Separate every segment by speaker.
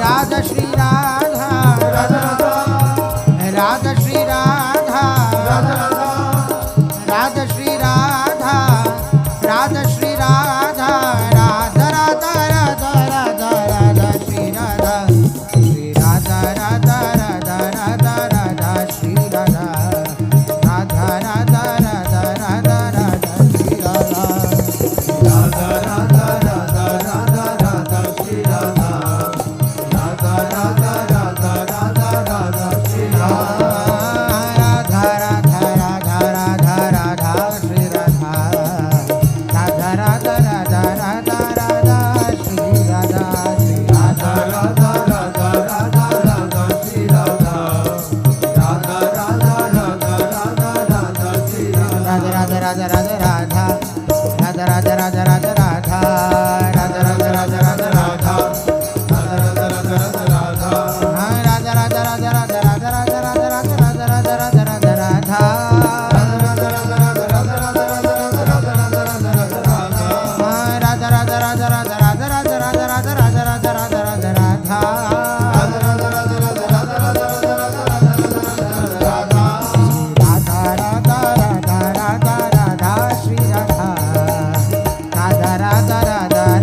Speaker 1: राधा श्री राधा
Speaker 2: राधा राधा
Speaker 1: राधा श्री राधा
Speaker 2: राधा राधा
Speaker 1: राधा श्री राधा राधा श्री राधा राधा राधा राधा राधा राधा श्री राधा राधा राधा राधा राधा श्री राधा राधा राधा राधा राधा राधा श्री राधा
Speaker 2: राधा राधा राधा राधा राधा श्री राधा राधा राधा राधा राधा राधा श्री राधा
Speaker 1: राधा राधा राधा राधा राधा श्री राधा राधा राधा राधा राधा राधा श्री राधा श्री राधा
Speaker 2: राधा राधा राधा राधा श्री राधा राधा राधा राधा राधा राधा श्री राधा
Speaker 1: राधा राधा राधा राधा राधा राधा राधा राधा राधा राधा राधा राधा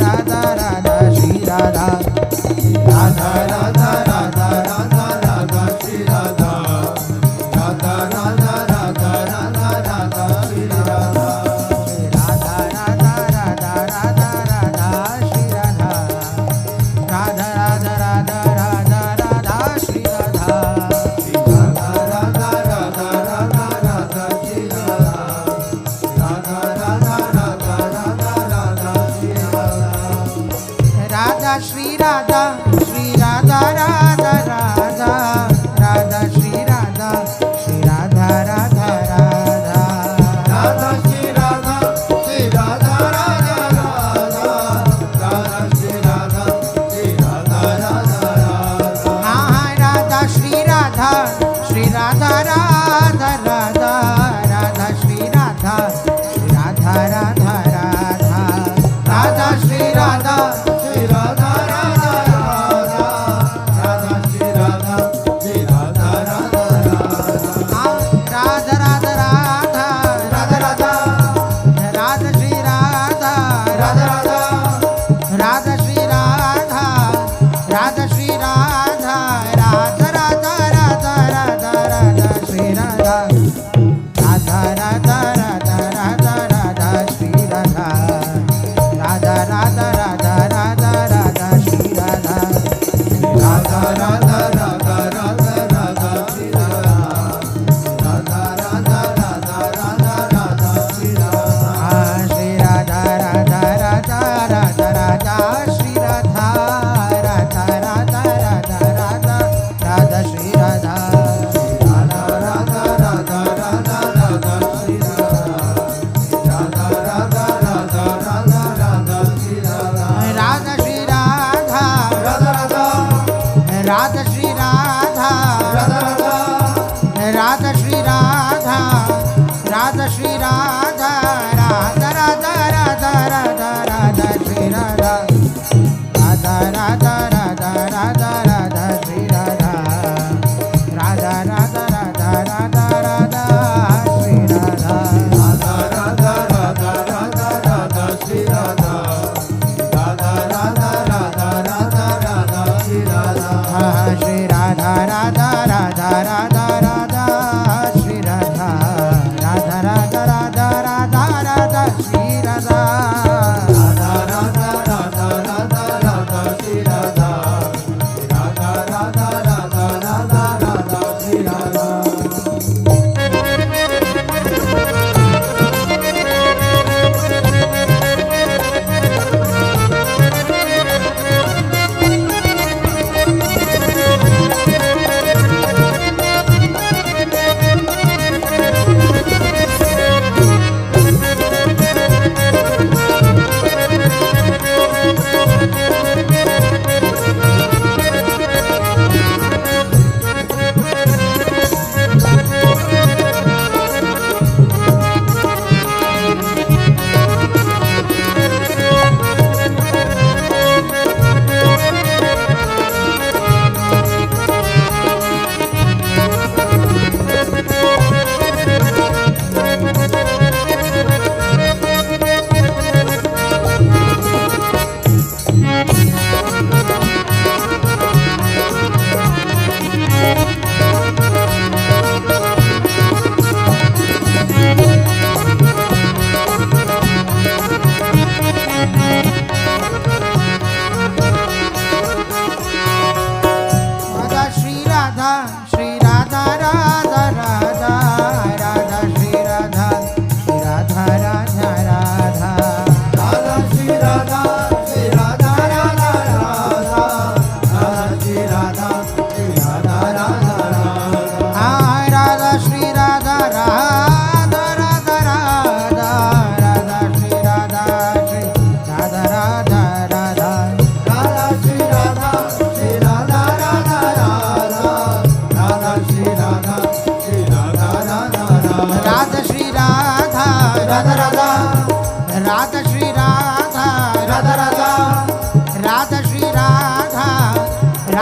Speaker 1: राधा राधा श्री राधा श्री राधा राधा राधा राधा श्री राधा राधा राधा राधा
Speaker 2: श्री राधा श्री राधा राधा राधा राधा श्री राधा श्री राधा राधा राधा
Speaker 1: हाँ राधा श्री राधा श्री राधा राधा राधा राधा श्री राधा राधा राधा राधा राधा श्री राधा
Speaker 2: श्री राधा राधा राधा राधा श्री राधा श्री राधा राधा राधा
Speaker 1: राधा राधा राधा
Speaker 2: राधा राधा
Speaker 1: राधा श्री राधा
Speaker 2: राधा राधा
Speaker 1: राधा श्री राधा राधा श्री राधा राधा राधा राधा राधा राधा श्री राधा राधा राधा राधा राधा राधा श्री राधा राधा राधा राधा राधा राधा श्री राधा
Speaker 2: राधा राधा राधा राधा राधा श्री राधा राधा राधा राधा राधा राधा श्री राधा
Speaker 1: श्री राधा राधा राधा राधा राधा श्री राधा राधा राधा राधा राधा राधा श्री राधा
Speaker 2: राधा राधा राधा राधा राधा श्री राधा राधा राधा राधा राधा राधा श्री राधा
Speaker 1: राधा श्री राधा
Speaker 2: राधा राधा
Speaker 1: राधा श्री राधा
Speaker 2: राधा राधा
Speaker 1: राधा श्री राधा राधा श्री राधा राधा राधा राधा राधा राधा श्री राधा राधा राधा राधा राधा राधा श्री राधा राधा राधा राधा राधा राधा श्री राधा
Speaker 2: राधा राधा राधा राधा राधा श्री राधा राधा राधा राधा राधा राधा श्री राधा
Speaker 1: श्री राधा राधा राधा राधा राधा श्री राधा राधा राधा राधा राधा राधा श्री राधा
Speaker 2: राधा राधा राधा राधा राधा श्री राधा राधा राधा राधा राधा राधा श्री राधा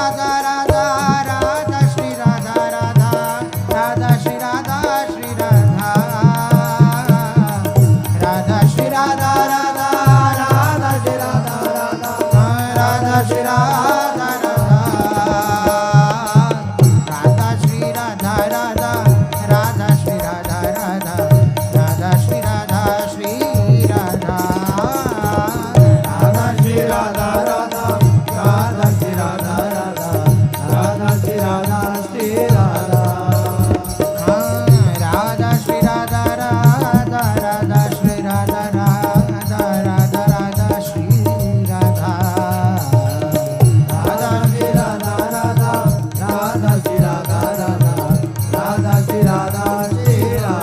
Speaker 1: राधा राधा राधा श्री राधा राधा राधा श्री राधा श्री राधा राधा श्री राधा राधा राधा श्री राधा राधा राधा श्री राधा राधा श्री राधा राधा राधा श्री राधा राधा राधा श्री राधा श्री राधा
Speaker 2: राधा श्री राधा राधा राधा श्री राधा राधा राधा श्री राधा श्री राधा
Speaker 1: राधा श्री राधा राधा राधा श्री राधा राधा राधा राधा श्री राधा
Speaker 2: राधा श्री राधा राधा राधा श्री राधा राधा राधा श्री राधा श्री राधा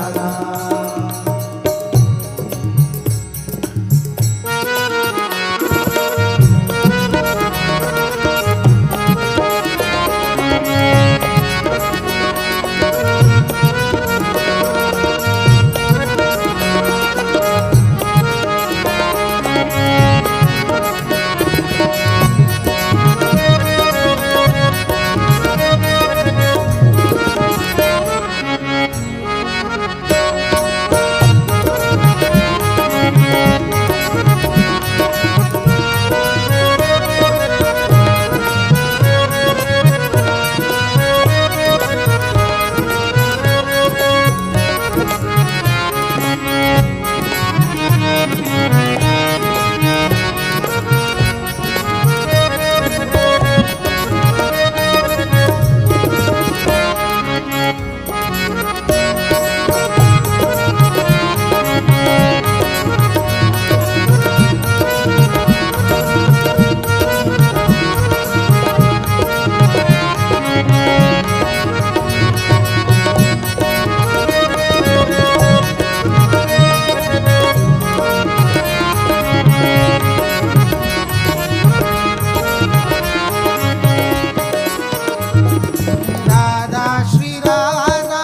Speaker 1: राधा श्री राधा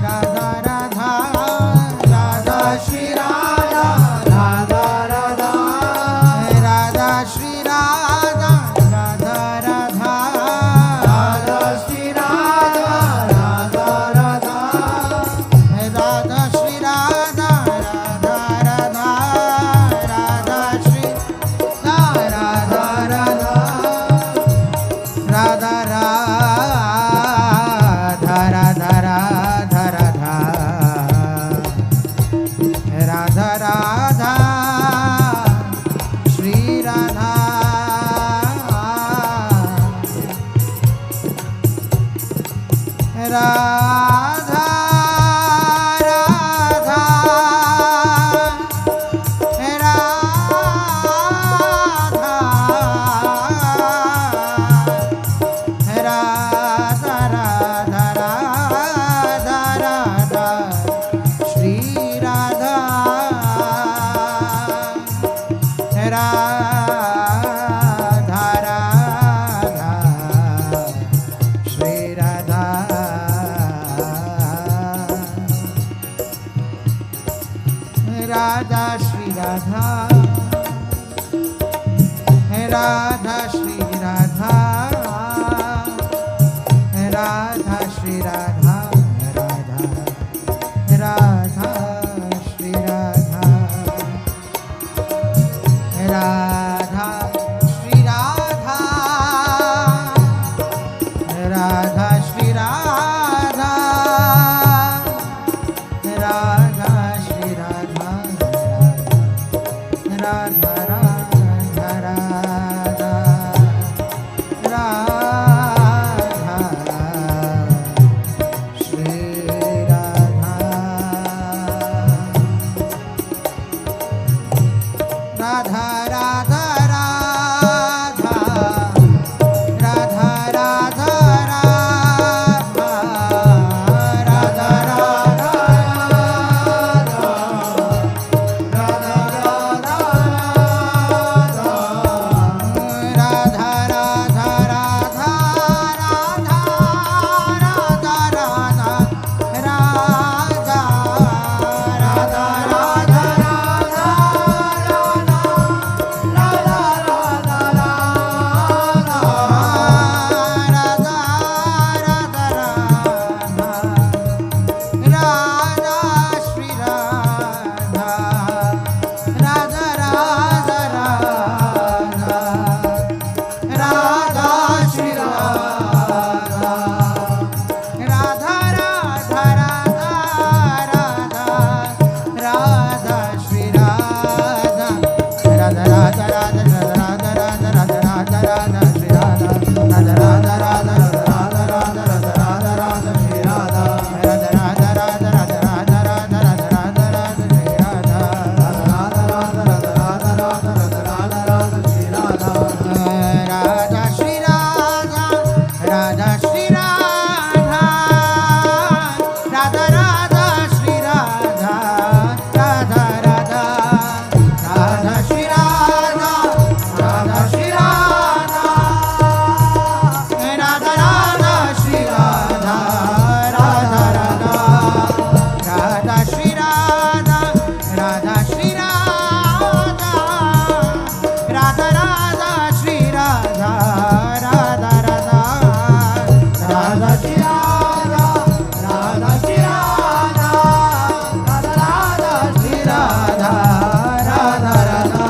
Speaker 1: राधा राधा राधा श्री राधा
Speaker 2: राधा राधा
Speaker 1: राधा श्री राधा राधा राधा
Speaker 2: राधा श्री राधा राधा राधा
Speaker 1: राधा श्री राधा राधा राधा राधा श्री राधा राधा राधा राधा राधा राधा राधा राधा श्री राधा राधा राधा राधा राधा राधा राधा श्री राधा राधा राधा श्री राधा राधा श्री राधा राधा श्री राधा राधा श्री राधा राधा राधा श्री राधा राधा श्री राधा राधा श्री राधा राधा श्री राधा राधा राधा राधा राधा राधा श्री राधा राधा राधा श्री राधा राधा राधा राधा श्री राधा राधा श्री राधा राधा राधा श्री राधा राधा राधा राधा श्री राधा राधा श्री राधा राधा राधा श्री राधा राधा राधा राधा श्री राधा राधा श्री राधा राधा राधा श्री राधा राधा राधा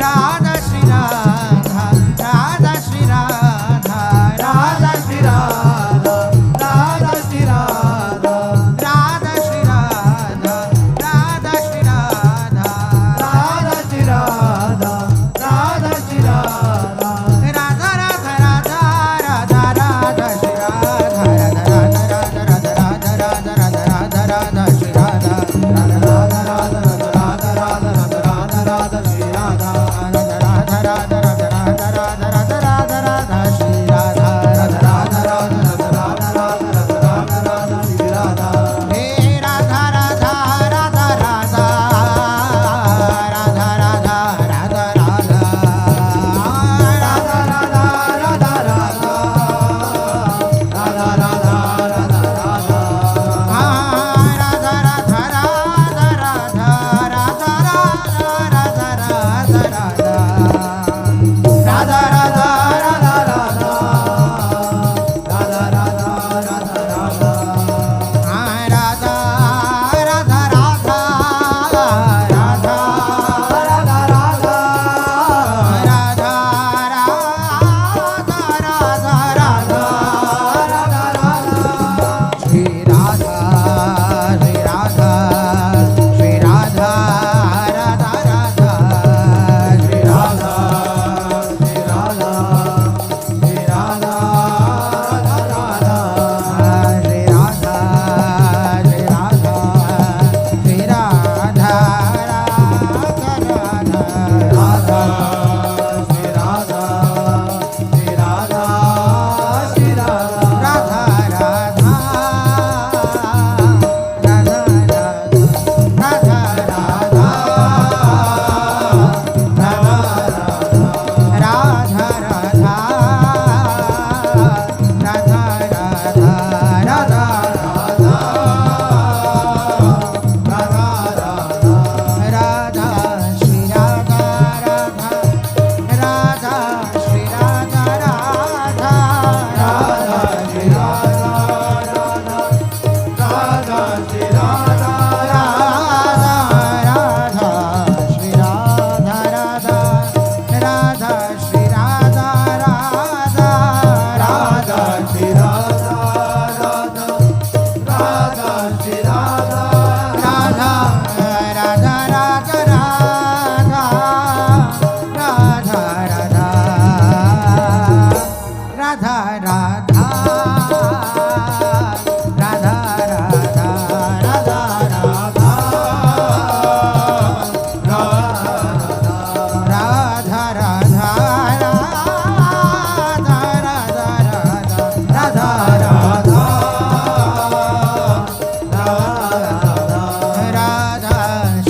Speaker 1: राधा श्री राधा राधा श्री राधा राधा श्री राधा राधा श्री राधा राधा श्री राधा राधा श्री राधा राधा श्री राधा राधा श्री राधा राधा राधा राधा राधा राधा श्री राधा राधा राधा राधा राधा राधा राधा राधा राधा श्री राधा राधा राधा राधा राधा राधा राधा राधा राधा श्री राधा राधा राधा राधा राधा राधा राधा राधा राधा राधा श्री राधा राधा राधा राधा राधा राधा राधा राधा राधा श्री राधा हे राधा राधा राधा राधा राधा राधा राधा राधा राधा राधा राधा श्री राधा श्री राधा श्री राधा राधा राधा श्री राधा श्री राधा श्री राधा राधा राधा श्री राधा श्री राधा श्री राधा राधा राधा राधा श्री राधा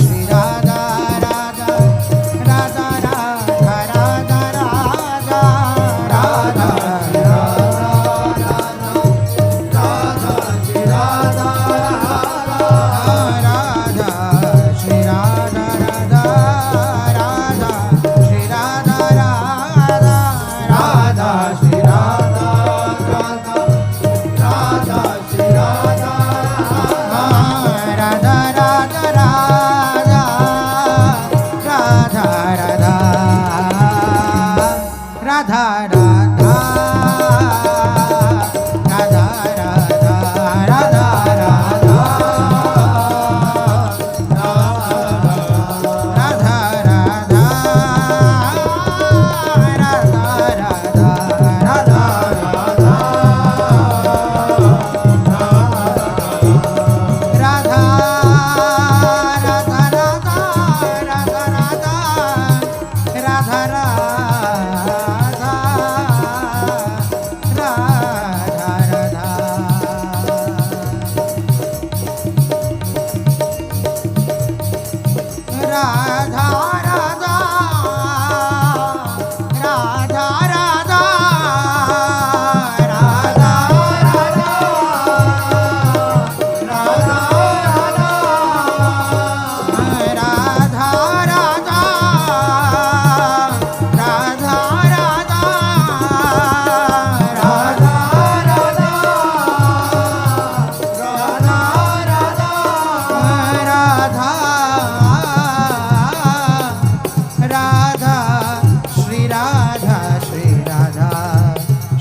Speaker 1: श्री राधा श्री राधा राधा राधा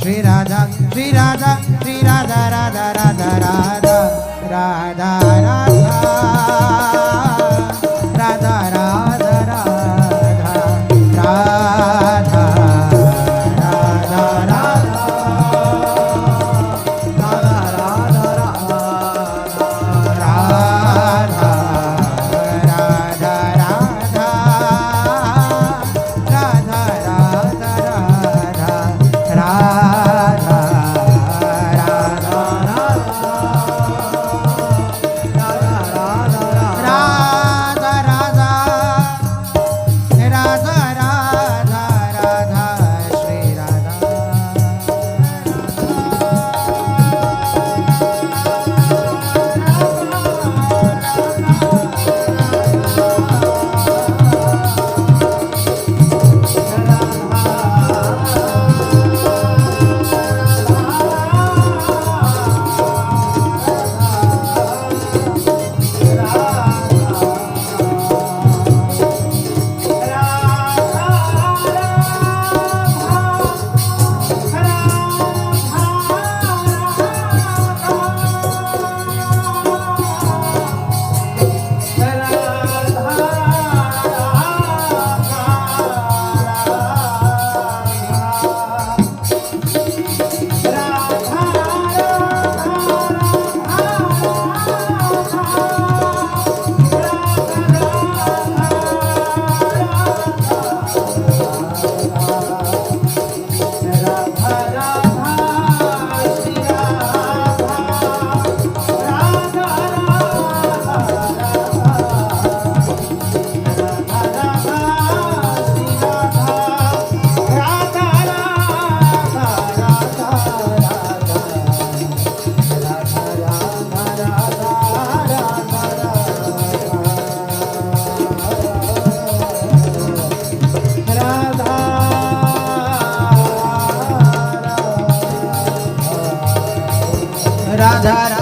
Speaker 1: श्री राधा श्री राधा श्री राधा राधा राधा राधा राधा राधा राधा राधा राधा राधा राधा राधा